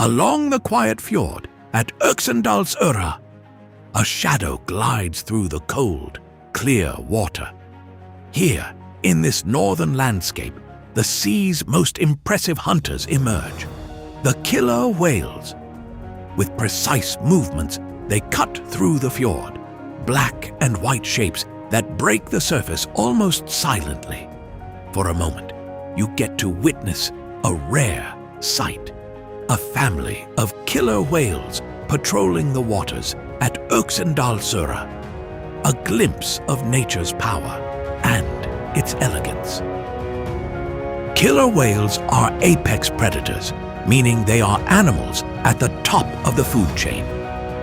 Along the quiet fjord at Øksendalsøra, a shadow glides through the cold, clear water. Here, in this northern landscape, the sea's most impressive hunters emerge, the killer whales. With precise movements, they cut through the fjord, black and white shapes that break the surface almost silently. For a moment, you get to witness a rare sight, a family of killer whales patrolling the waters at Øksendalsøra, a glimpse of nature's power and its elegance. Killer whales are apex predators, meaning they are animals at the top of the food chain.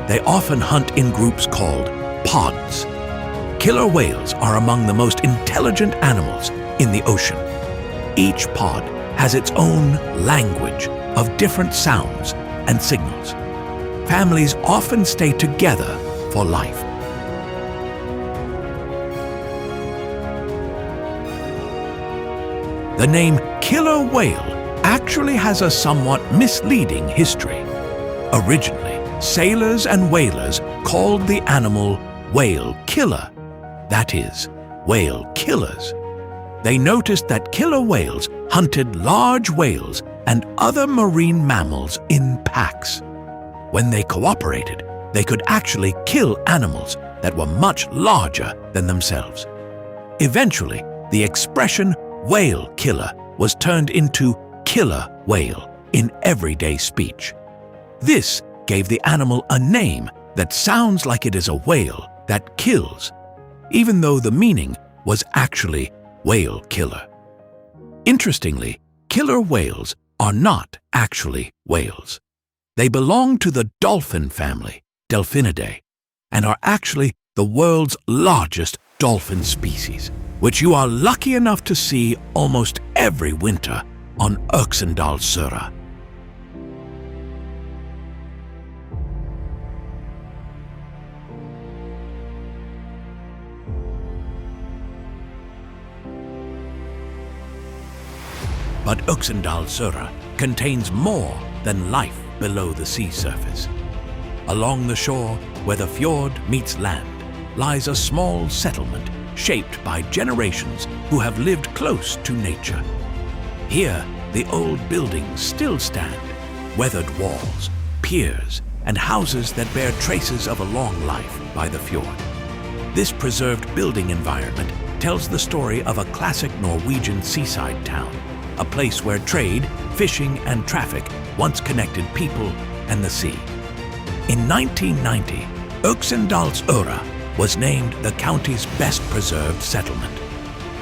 They often hunt in groups called pods. Killer whales are among the most intelligent animals in the ocean. Each pod has its own language of different sounds and signals. Families often stay together for life. The name killer whale actually has a somewhat misleading history. Originally, sailors and whalers called the animal whale killer, that is, whale killers. They noticed that killer whales hunted large whales and other marine mammals in packs. When they cooperated, they could actually kill animals that were much larger than themselves. Eventually, the expression whale killer was turned into killer whale in everyday speech. This gave the animal a name that sounds like it is a whale that kills, even though the meaning was actually whale killer. Interestingly, killer whales are not actually whales. They belong to the dolphin family, Delphinidae, and are actually the world's largest dolphin species, which you are lucky enough to see almost every winter on Øksendalsøra. But Øksendalsøra contains more than life below the sea surface. Along the shore, where the fjord meets land, lies a small settlement shaped by generations who have lived close to nature. Here, the old buildings still stand, weathered walls, piers, and houses that bear traces of a long life by the fjord. This preserved building environment tells the story of a classic Norwegian seaside town, a place where trade, fishing, and traffic once connected people and the sea. In 1990, Øksendalsøra was named the county's best preserved settlement,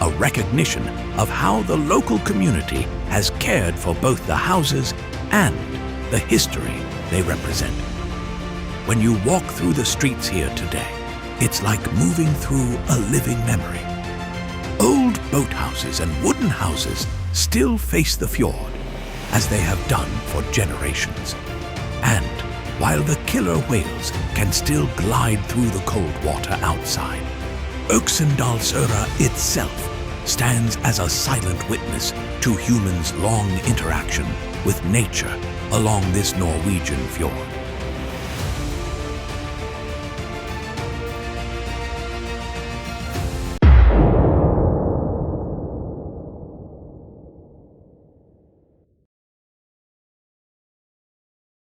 a recognition of how the local community has cared for both the houses and the history they represent. When you walk through the streets here today, it's like moving through a living memory. Old boathouses and wooden houses still face the fjord, as they have done for generations. And while the killer whales can still glide through the cold water outside, Øksendalsøra itself stands as a silent witness to humans' long interaction with nature along this Norwegian fjord.